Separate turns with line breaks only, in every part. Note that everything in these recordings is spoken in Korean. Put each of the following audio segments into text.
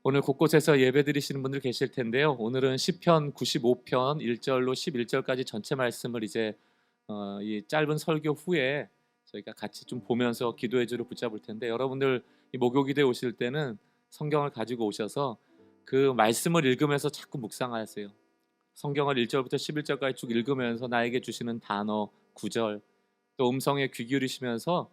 오늘 곳곳에서 예배드리시는 분들 계실 텐데요. 오늘은 시편 95편 1절로 11절까지 전체 말씀을 이제 이 짧은 설교 후에 저희가 같이 좀 보면서 기도의 줄을 붙잡을 텐데, 여러분들 이 목요 기도에 오실 때는 성경을 가지고 오셔서 그 말씀을 읽으면서 자꾸 묵상하세요. 성경을 1절부터 11절까지 쭉 읽으면서 나에게 주시는 단어, 구절, 또 음성에 귀 기울이시면서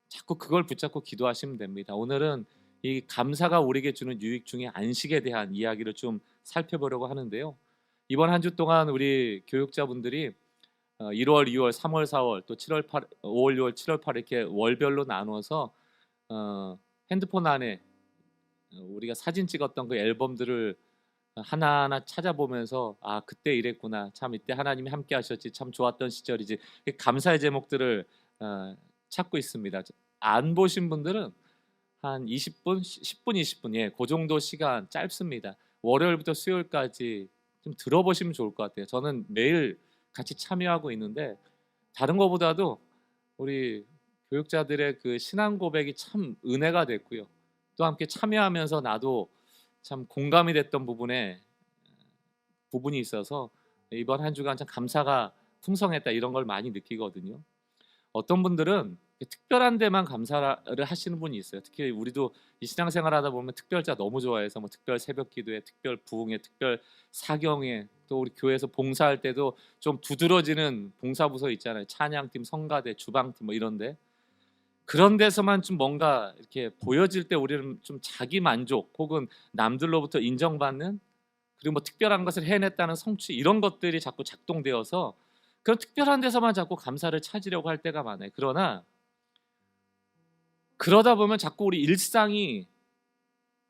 자꾸 그걸 붙잡고 기도하시면 됩니다. 오늘은 이 감사가 우리에게 주는 유익 중에 안식에 대한 이야기를 좀 살펴보려고 하는데요. 이번 한 주 동안 우리 교육자분들이 1월, 2월, 3월, 4월, 또 7월, 8, 5월, 6월, 7월, 8월 이렇게 월별로 나누어서 핸드폰 안에 우리가 사진 찍었던 그 앨범들을 하나하나 찾아보면서, 아, 그때 이랬구나, 참 이때 하나님이 함께 하셨지, 참 좋았던 시절이지, 감사의 제목들을 찾고 있습니다. 안 보신 분들은 한 20분, 10분, 20분, 그 정도 시간 짧습니다. 월요일부터 수요일까지 좀 들어보시면 좋을 것 같아요. 저는 매일 같이 참여하고 있는데, 다른 것보다도 우리 교육자들의 그 신앙 고백이 참 은혜가 됐고요. 또 함께 참여하면서 나도 참 공감이 됐던 부분이 있어서 이번 한 주간 참 감사가 풍성했다, 이런 걸 많이 느끼거든요. 어떤 분들은 특별한 데만 감사를 하시는 분이 있어요. 특히 우리도 이 신앙생활 하다 보면 특별자 너무 좋아해서 뭐 특별 새벽기도회, 특별 부흥회, 특별 사경회, 또 우리 교회에서 봉사할 때도 좀 두드러지는 봉사부서 있잖아요. 찬양팀, 성가대, 주방팀 뭐 이런데, 그런 데서만 좀 뭔가 이렇게 보여질 때 우리는 좀 자기 만족 혹은 남들로부터 인정받는, 그리고 뭐 특별한 것을 해냈다는 성취, 이런 것들이 자꾸 작동되어서 그런 특별한 데서만 자꾸 감사를 찾으려고 할 때가 많아요. 그러다 보면 자꾸 우리 일상이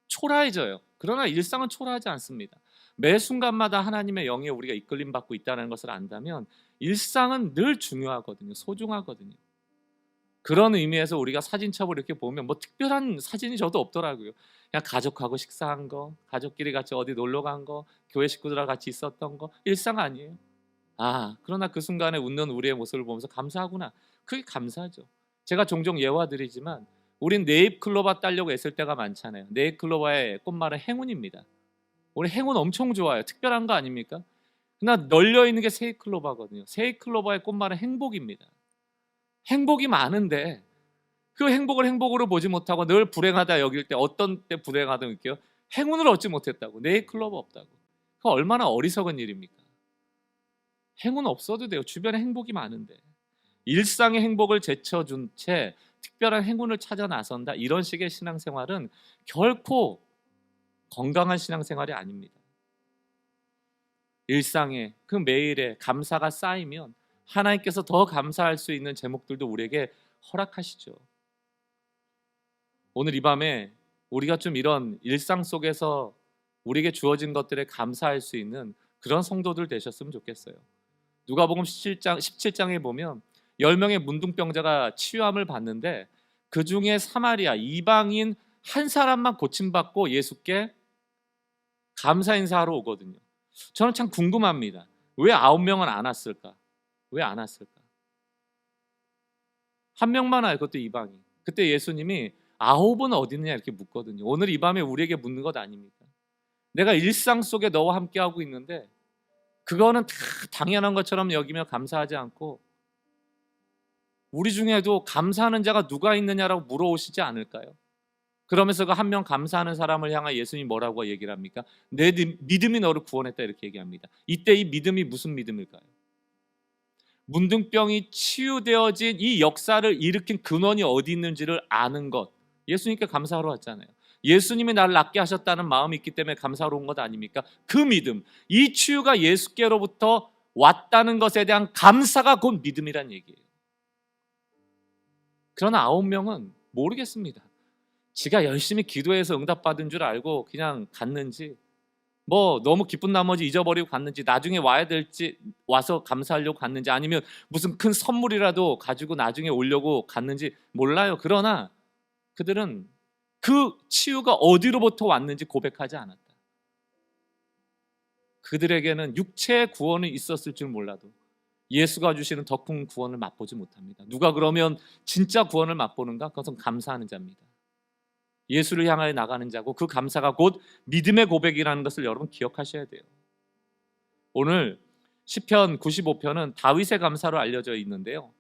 초라해져요. 그러나 일상은 초라하지 않습니다. 매 순간마다 하나님의 영에 우리가 이끌림 받고 있다는 것을 안다면 일상은 늘 중요하거든요. 소중하거든요. 그런 의미에서 우리가 사진첩을 이렇게 보면 뭐 특별한 사진이 저도 없더라고요. 그냥 가족하고 식사한 거, 가족끼리 같이 어디 놀러 간 거, 교회 식구들하고 같이 있었던 거, 일상 아니에요. 그러나 그 순간에 웃는 우리의 모습을 보면서 감사하구나. 그게 감사죠. 제가 종종 예화드리지만 우린 네잎클로바 따려고 애쓸 때가 많잖아요. 네잎클로바의 꽃말은 행운입니다. 우리 행운 엄청 좋아요. 특별한 거 아닙니까? 그러나 널려있는 게 세잎클로바거든요. 세잎클로바의 꽃말은 행복입니다. 행복이 많은데 그 행복을 행복으로 보지 못하고 늘 불행하다 여길 때, 어떤 때 불행하다 느껴요? 행운을 얻지 못했다고, 네잎클로바 없다고. 그 얼마나 어리석은 일입니까? 행운 없어도 돼요. 주변에 행복이 많은데. 일상의 행복을 제쳐준 채 특별한 행운을 찾아 나선다, 이런 식의 신앙생활은 결코 건강한 신앙생활이 아닙니다. 일상에 그 매일에 감사가 쌓이면 하나님께서 더 감사할 수 있는 제목들도 우리에게 허락하시죠. 오늘 이 밤에 우리가 좀 이런 일상 속에서 우리에게 주어진 것들에 감사할 수 있는 그런 성도들 되셨으면 좋겠어요. 누가복음 17장에 보면 10명의 문둥병자가 치유함을 받는데, 그 중에 사마리아 이방인 한 사람만 고침받고 예수께 감사 인사하러 오거든요. 저는 참 궁금합니다. 왜 9명은 안 왔을까? 왜 안 왔을까? 한 명만 와요. 그것도 이방인. 그때 예수님이 9은 어디 있느냐 이렇게 묻거든요. 오늘 이 밤에 우리에게 묻는 것 아닙니까? 내가 일상 속에 너와 함께하고 있는데 그거는 다 당연한 것처럼 여기며 감사하지 않고, 우리 중에도 감사하는 자가 누가 있느냐라고 물어오시지 않을까요? 그러면서 그 한 명 감사하는 사람을 향해 예수님이 뭐라고 얘기를 합니까? 내 믿음이 너를 구원했다, 이렇게 얘기합니다. 이때 이 믿음이 무슨 믿음일까요? 문둥병이 치유되어진 이 역사를 일으킨 근원이 어디 있는지를 아는 것. 예수님께 감사하러 왔잖아요. 예수님이 나를 낫게 하셨다는 마음이 있기 때문에 감사하러 온 것 아닙니까? 그 믿음, 이 치유가 예수께로부터 왔다는 것에 대한 감사가 곧 믿음이란 얘기예요. 그러나 9명은 모르겠습니다. 지가 열심히 기도해서 응답받은 줄 알고 그냥 갔는지, 뭐 너무 기쁜 나머지 잊어버리고 갔는지, 나중에 와야 될지 와서 감사하려고 갔는지, 아니면 무슨 큰 선물이라도 가지고 나중에 오려고 갔는지 몰라요. 그러나 그들은 그 치유가 어디로부터 왔는지 고백하지 않았다. 그들에게는 육체의 구원이 있었을 줄 몰라도 예수가 주시는 더 큰 구원을 맛보지 못합니다. 누가 그러면 진짜 구원을 맛보는가? 그것은 감사하는 자입니다. 예수를 향하여 나가는 자고, 그 감사가 곧 믿음의 고백이라는 것을 여러분 기억하셔야 돼요. 오늘 시편 95편은 다윗의 감사로 알려져 있는데요,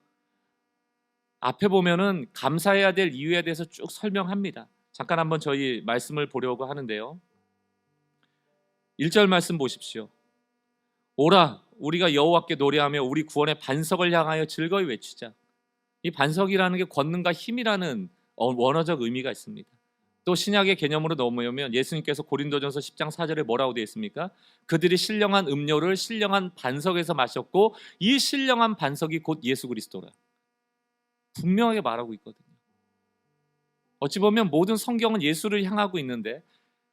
앞에 보면은 감사해야 될 이유에 대해서 쭉 설명합니다. 잠깐 한번 저희 말씀을 보려고 하는데요, 1절 말씀 보십시오. 오라 우리가 여호와께 노래하며 우리 구원의 반석을 향하여 즐거이 외치자. 이 반석이라는 게 권능과 힘이라는 원어적 의미가 있습니다. 또 신약의 개념으로 넘어오면 예수님께서 고린도전서 10장 4절에 뭐라고 되어 있습니까? 그들이 신령한 음료를 신령한 반석에서 마셨고 이 신령한 반석이 곧 예수 그리스도라. 분명하게 말하고 있거든요. 어찌 보면 모든 성경은 예수를 향하고 있는데,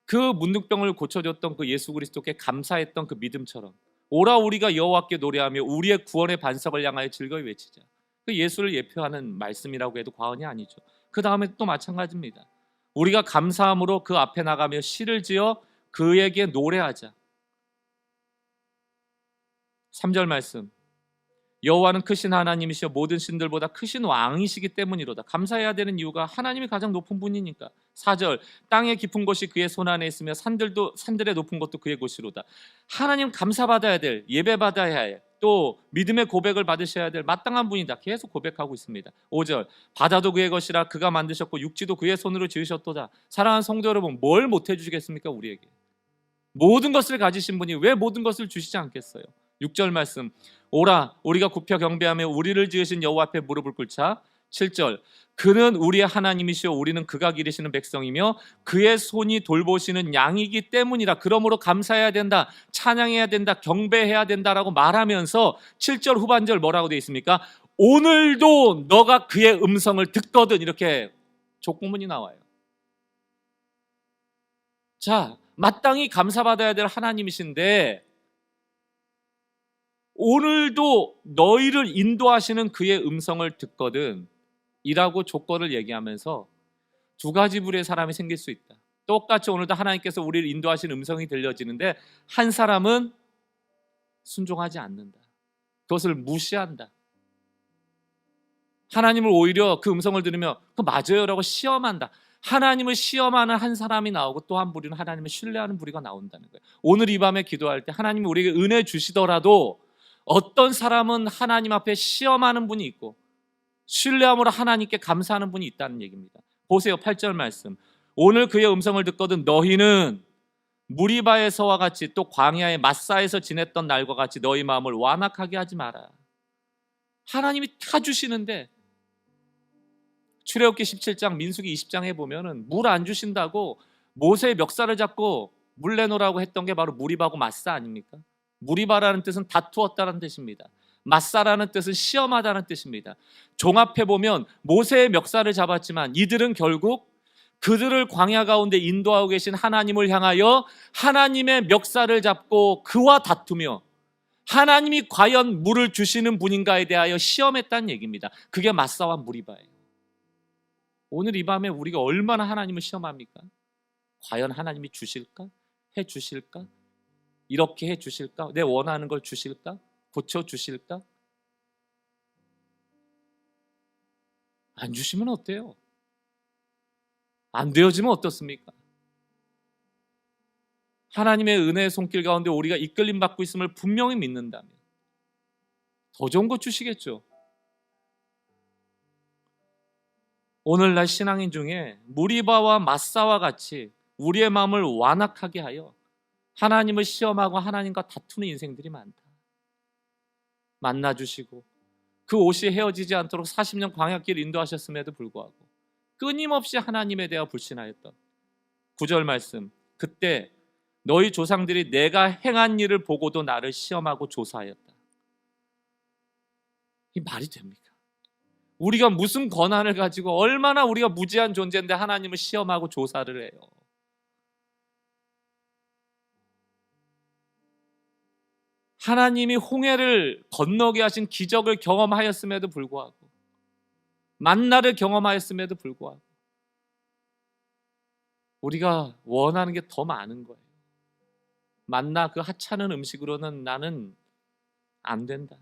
그 문둥병을 고쳐줬던 그 예수 그리스도께 감사했던 그 믿음처럼 오라 우리가 여호와께 노래하며 우리의 구원의 반석을 향하여 즐거이 외치자. 그 예수를 예표하는 말씀이라고 해도 과언이 아니죠. 그 다음에 또 마찬가지입니다. 우리가 감사함으로 그 앞에 나가며 시를 지어 그에게 노래하자. 3절 말씀, 여호와는 크신 하나님이시여 모든 신들보다 크신 왕이시기 때문이로다. 감사해야 되는 이유가 하나님이 가장 높은 분이니까. 4절, 땅의 깊은 곳이 그의 손 안에 있으며 산들의 높은 곳도 그의 곳이로다. 하나님 감사받아야 될, 예배받아야 할, 또 믿음의 고백을 받으셔야 될 마땅한 분이다. 계속 고백하고 있습니다. 5절, 바다도 그의 것이라 그가 만드셨고 육지도 그의 손으로 지으셨도다. 사랑하는 성도 여러분, 뭘 못해 주시겠습니까? 우리에게 모든 것을 가지신 분이 왜 모든 것을 주시지 않겠어요? 6절 말씀, 오라 우리가 굽혀 경배하며 우리를 지으신 여호와 앞에 무릎을 꿇자. 7절, 그는 우리의 하나님이시오 우리는 그가 기르시는 백성이며 그의 손이 돌보시는 양이기 때문이라. 그러므로 감사해야 된다, 찬양해야 된다, 경배해야 된다라고 말하면서 7절 후반절 뭐라고 되어 있습니까? 오늘도 너가 그의 음성을 듣거든, 이렇게 족구문이 나와요. 자, 마땅히 감사받아야 될 하나님이신데 오늘도 너희를 인도하시는 그의 음성을 듣거든 이라고 조건을 얘기하면서 두 가지 부류의 사람이 생길 수 있다. 똑같이 오늘도 하나님께서 우리를 인도하시는 음성이 들려지는데 한 사람은 순종하지 않는다. 그것을 무시한다. 하나님을 오히려 그 음성을 들으며 그 맞아요 라고 시험한다. 하나님을 시험하는 한 사람이 나오고 또 한 부류는 하나님을 신뢰하는 부류가 나온다는 거예요. 오늘 이 밤에 기도할 때 하나님이 우리에게 은혜 주시더라도 어떤 사람은 하나님 앞에 시험하는 분이 있고 신뢰함으로 하나님께 감사하는 분이 있다는 얘기입니다. 보세요, 8절 말씀. 오늘 그의 음성을 듣거든 너희는 무리바에서와 같이 또 광야의 마사에서 지냈던 날과 같이 너희 마음을 완악하게 하지 마라. 하나님이 다 주시는데 출애굽기 17장 민수기 20장에 보면은 물 안 주신다고 모세의 멱살을 잡고 물 내놓으라고 했던 게 바로 무리바고 마사 아닙니까? 무리바라는 뜻은 다투었다는 뜻입니다. 마사라는 뜻은 시험하다는 뜻입니다. 종합해 보면 모세의 멱살을 잡았지만 이들은 결국 그들을 광야 가운데 인도하고 계신 하나님을 향하여 하나님의 멱살을 잡고 그와 다투며 하나님이 과연 물을 주시는 분인가에 대하여 시험했다는 얘기입니다. 그게 마사와 무리바예요. 오늘 이 밤에 우리가 얼마나 하나님을 시험합니까? 과연 하나님이 주실까? 해 주실까? 이렇게 해 주실까? 내 원하는 걸 주실까? 고쳐 주실까? 안 주시면 어때요? 안 되어지면 어떻습니까? 하나님의 은혜의 손길 가운데 우리가 이끌림 받고 있음을 분명히 믿는다면 더 좋은 거 주시겠죠. 오늘날 신앙인 중에 무리바와 마사와 같이 우리의 마음을 완악하게 하여 하나님을 시험하고 하나님과 다투는 인생들이 많다. 만나주시고 그 옷이 헤어지지 않도록 40년 광야길 인도하셨음에도 불구하고 끊임없이 하나님에 대하여 불신하였던 9절 말씀, 그때 너희 조상들이 내가 행한 일을 보고도 나를 시험하고 조사하였다. 이 말이 됩니까? 우리가 무슨 권한을 가지고 얼마나 우리가 무지한 존재인데 하나님을 시험하고 조사를 해요. 하나님이 홍해를 건너게 하신 기적을 경험하였음에도 불구하고 만나를 경험하였음에도 불구하고 우리가 원하는 게 더 많은 거예요. 만나 그 하찮은 음식으로는 나는 안 된다.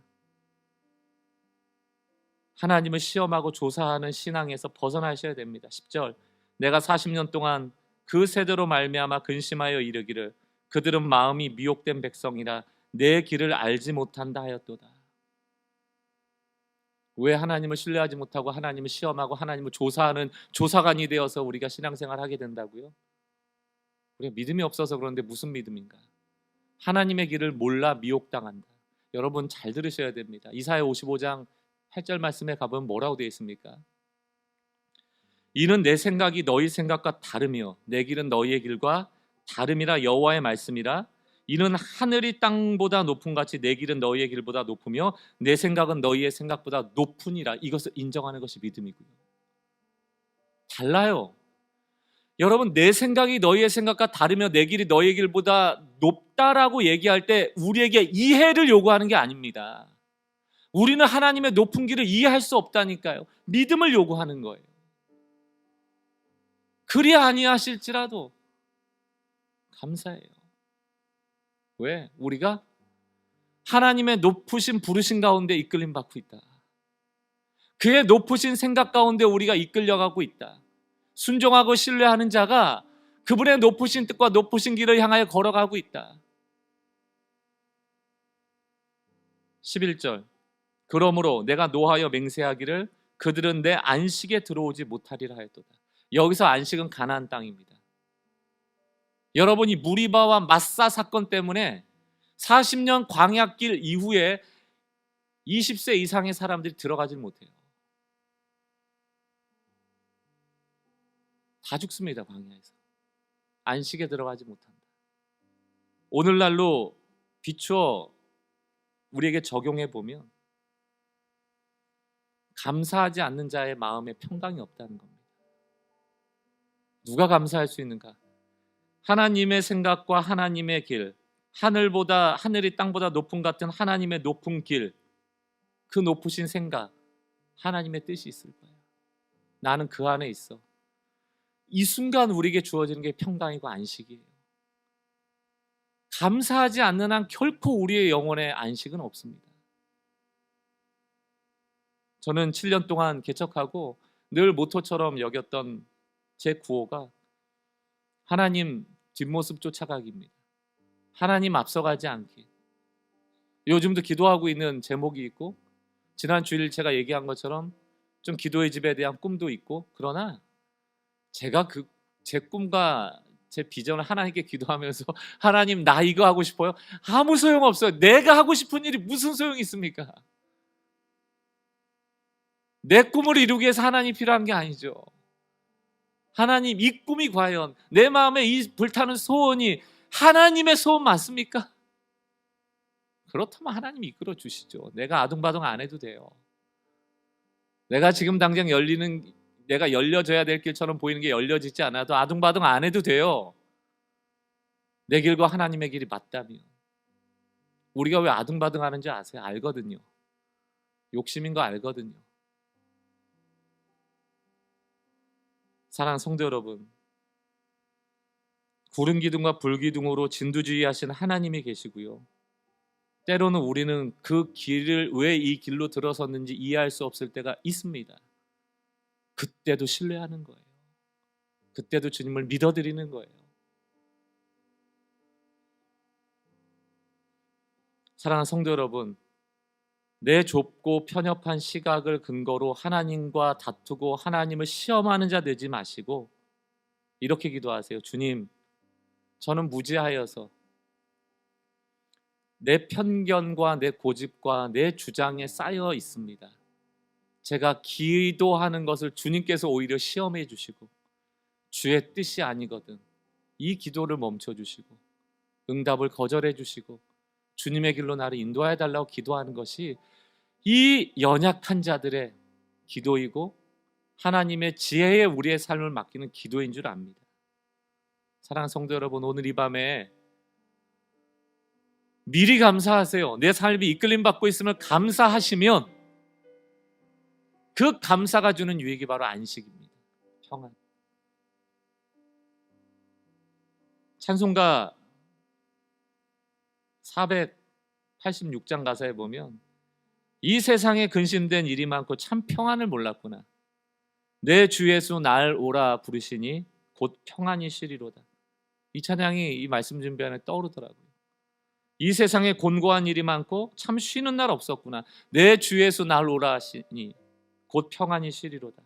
하나님을 시험하고 조사하는 신앙에서 벗어나셔야 됩니다. 10절, 내가 40년 동안 그 세대로 말미암아 근심하여 이르기를 그들은 마음이 미혹된 백성이라 내 길을 알지 못한다 하였도다. 왜 하나님을 신뢰하지 못하고 하나님을 시험하고 하나님을 조사하는 조사관이 되어서 우리가 신앙생활을 하게 된다고요? 우리가 믿음이 없어서 그런데 무슨 믿음인가? 하나님의 길을 몰라 미혹당한다. 여러분 잘 들으셔야 됩니다. 이사야 55장 8절 말씀에 가보면 뭐라고 되어 있습니까? 이는 내 생각이 너희 생각과 다르며 내 길은 너희의 길과 다름이라 여호와의 말씀이라. 이는 하늘이 땅보다 높은 같이 내 길은 너희의 길보다 높으며 내 생각은 너희의 생각보다 높으니라. 이것을 인정하는 것이 믿음이고요. 달라요. 여러분, 내 생각이 너희의 생각과 다르며 내 길이 너희의 길보다 높다라고 얘기할 때 우리에게 이해를 요구하는 게 아닙니다. 우리는 하나님의 높은 길을 이해할 수 없다니까요. 믿음을 요구하는 거예요. 그리 아니하실지라도 감사해요. 왜? 우리가 하나님의 높으신 부르신 가운데 이끌림 받고 있다. 그의 높으신 생각 가운데 우리가 이끌려가고 있다. 순종하고 신뢰하는 자가 그분의 높으신 뜻과 높으신 길을 향하여 걸어가고 있다. 11절, 그러므로 내가 노하여 맹세하기를 그들은 내 안식에 들어오지 못하리라 하였도다. 여기서 안식은 가나안 땅입니다. 여러분이 무리바와 마사 사건 때문에 40년 광야길 이후에 20세 이상의 사람들이 들어가질 못해요. 다 죽습니다. 광야에서. 안식에 들어가지 못한다. 오늘날로 비추어 우리에게 적용해 보면 감사하지 않는 자의 마음에 평강이 없다는 겁니다. 누가 감사할 수 있는가? 하나님의 생각과 하나님의 길, 하늘이 땅보다 높은 같은 하나님의 높은 길, 그 높으신 생각, 하나님의 뜻이 있을 거예요. 나는 그 안에 있어. 이 순간 우리에게 주어지는 게 평강이고 안식이에요. 감사하지 않는 한 결코 우리의 영혼에 안식은 없습니다. 저는 7년 동안 개척하고 늘 모토처럼 여겼던 제 구호가 하나님 뒷모습 쫓아가기입니다. 하나님 앞서가지 않기. 요즘도 기도하고 있는 제목이 있고 지난 주일 제가 얘기한 것처럼 좀 기도의 집에 대한 꿈도 있고, 그러나 제가 제 꿈과 제 비전을 하나님께 기도하면서 하나님 나 이거 하고 싶어요? 아무 소용없어요. 내가 하고 싶은 일이 무슨 소용이 있습니까? 내 꿈을 이루기 위해서 하나님이 필요한 게 아니죠. 하나님, 이 꿈이 과연 내 마음에 이 불타는 소원이 하나님의 소원 맞습니까? 그렇다면 하나님이 이끌어 주시죠. 내가 아둥바둥 안 해도 돼요. 내가 지금 당장 내가 열려져야 될 길처럼 보이는 게 열려지지 않아도 아둥바둥 안 해도 돼요. 내 길과 하나님의 길이 맞다면. 우리가 왜 아둥바둥 하는지 아세요? 알거든요. 욕심인 거 알거든요. 사랑하는 성도 여러분, 구름 기둥과 불 기둥으로 진두지휘하신 하나님이 계시고요. 때로는 우리는 그 길을 왜 이 길로 들어섰는지 이해할 수 없을 때가 있습니다. 그때도 신뢰하는 거예요. 그때도 주님을 믿어드리는 거예요. 사랑하는 성도 여러분, 내 좁고 편협한 시각을 근거로 하나님과 다투고 하나님을 시험하는 자 되지 마시고 이렇게 기도하세요. 주님, 저는 무지하여서 내 편견과 내 고집과 내 주장에 쌓여 있습니다. 제가 기도하는 것을 주님께서 오히려 시험해 주시고 주의 뜻이 아니거든 이 기도를 멈춰 주시고 응답을 거절해 주시고 주님의 길로 나를 인도해 달라고 기도하는 것이 이 연약한 자들의 기도이고 하나님의 지혜에 우리의 삶을 맡기는 기도인 줄 압니다. 사랑하는 성도 여러분, 오늘 이 밤에 미리 감사하세요. 내 삶이 이끌림 받고 있음을 감사하시면 그 감사가 주는 유익이 바로 안식입니다. 평안. 찬송가 486장 가사에 보면 이 세상에 근심된 일이 많고 참 평안을 몰랐구나. 내 주 예수 날 오라 부르시니 곧 평안이 쉬리로다. 이 찬양이 이 말씀 준비하는 떠오르더라고요. 이 세상에 곤고한 일이 많고 참 쉬는 날 없었구나. 내 주 예수 날 오라 하시니 곧 평안이 쉬리로다.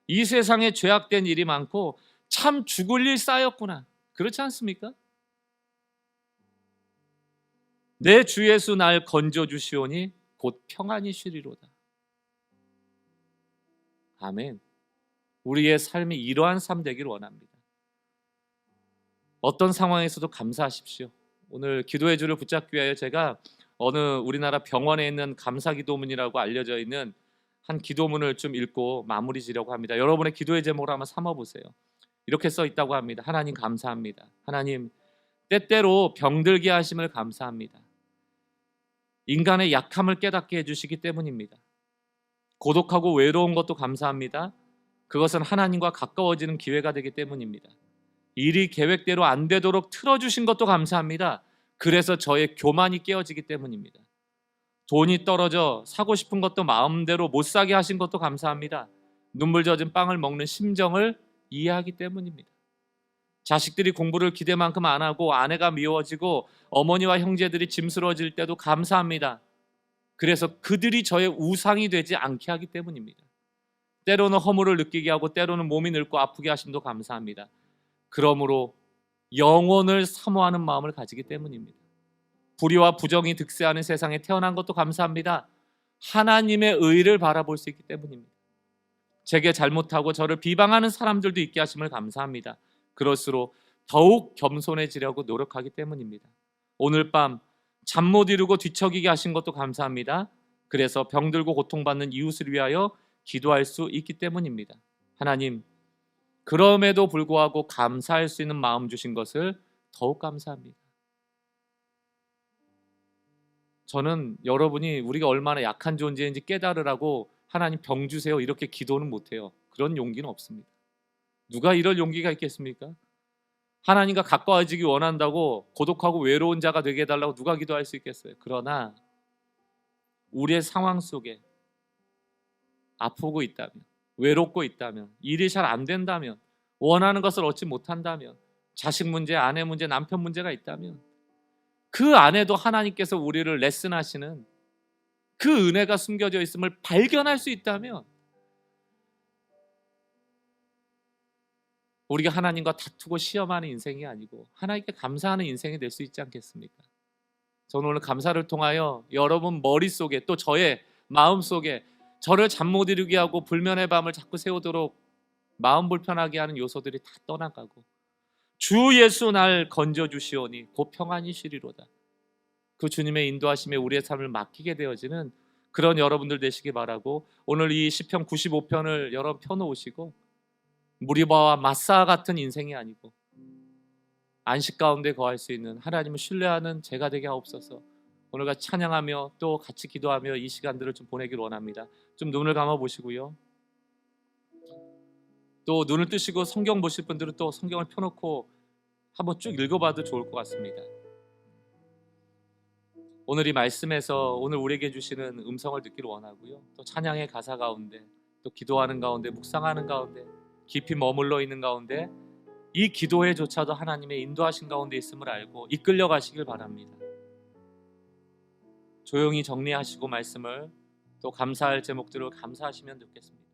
이 세상에 죄악된 일이 많고 참 죽을 일 쌓였구나. 그렇지 않습니까? 내 주 예수 날 건져 주시오니 곧 평안이 쉬리로다. 아멘. 우리의 삶이 이러한 삶 되기를 원합니다. 어떤 상황에서도 감사하십시오. 오늘 기도의 줄을 붙잡기 위하여 제가 어느 우리나라 병원에 있는 감사 기도문이라고 알려져 있는 한 기도문을 좀 읽고 마무리 지려고 합니다. 여러분의 기도의 제목을 한번 삼아보세요. 이렇게 써 있다고 합니다. 하나님 감사합니다. 하나님 때때로 병들게 하심을 감사합니다. 인간의 약함을 깨닫게 해주시기 때문입니다. 고독하고 외로운 것도 감사합니다. 그것은 하나님과 가까워지는 기회가 되기 때문입니다. 일이 계획대로 안 되도록 틀어주신 것도 감사합니다. 그래서 저의 교만이 깨어지기 때문입니다. 돈이 떨어져 사고 싶은 것도 마음대로 못 사게 하신 것도 감사합니다. 눈물 젖은 빵을 먹는 심정을 이해하기 때문입니다. 자식들이 공부를 기대만큼 안 하고 아내가 미워지고 어머니와 형제들이 짐스러워질 때도 감사합니다. 그래서 그들이 저의 우상이 되지 않게 하기 때문입니다. 때로는 허물을 느끼게 하고 때로는 몸이 늙고 아프게 하심도 감사합니다. 그러므로 영혼을 사모하는 마음을 가지기 때문입니다. 불의와 부정이 득세하는 세상에 태어난 것도 감사합니다. 하나님의 의를 바라볼 수 있기 때문입니다. 제게 잘못하고 저를 비방하는 사람들도 있게 하심을 감사합니다. 그럴수록 더욱 겸손해지려고 노력하기 때문입니다. 오늘 밤 잠 못 이루고 뒤척이게 하신 것도 감사합니다. 그래서 병들고 고통받는 이웃을 위하여 기도할 수 있기 때문입니다. 하나님, 그럼에도 불구하고 감사할 수 있는 마음 주신 것을 더욱 감사합니다. 저는 여러분이 우리가 얼마나 약한 존재인지 깨달으라고 하나님 병 주세요 이렇게 기도는 못해요. 그런 용기는 없습니다. 누가 이럴 용기가 있겠습니까? 하나님과 가까워지기 원한다고 고독하고 외로운 자가 되게 해달라고 누가 기도할 수 있겠어요? 그러나 우리의 상황 속에 아프고 있다면, 외롭고 있다면, 일이 잘 안 된다면, 원하는 것을 얻지 못한다면, 자식 문제, 아내 문제, 남편 문제가 있다면 그 안에도 하나님께서 우리를 레슨하시는 그 은혜가 숨겨져 있음을 발견할 수 있다면 우리가 하나님과 다투고 시험하는 인생이 아니고 하나님께 감사하는 인생이 될 수 있지 않겠습니까? 저는 오늘 감사를 통하여 여러분 머릿속에 또 저의 마음속에 저를 잠 못 이루게 하고 불면의 밤을 자꾸 새우도록 마음 불편하게 하는 요소들이 다 떠나가고 주 예수 날 건져주시오니 곧 평안이 쉬리로다. 그 주님의 인도하심에 우리의 삶을 맡기게 되어지는 그런 여러분들 되시기 바라고 오늘 이 시편 95편을 여러분 펴놓으시고 무리바와 마사 같은 인생이 아니고 안식 가운데 거할 수 있는 하나님을 신뢰하는 제가 되게 하옵소서. 오늘같이 찬양하며 또 같이 기도하며 이 시간들을 좀 보내기를 원합니다. 좀 눈을 감아 보시고요. 또 눈을 뜨시고 성경 보실 분들은 또 성경을 펴놓고 한번 쭉 읽어봐도 좋을 것 같습니다. 오늘 이 말씀에서 오늘 우리에게 주시는 음성을 듣기를 원하고요. 또 찬양의 가사 가운데 또 기도하는 가운데 묵상하는 가운데 깊이 머물러 있는 가운데 이 기도에조차도 하나님의 인도하신 가운데 있음을 알고 이끌려 가시길 바랍니다. 조용히 정리하시고 말씀을 또 감사할 제목들을 감사하시면 듣겠습니다.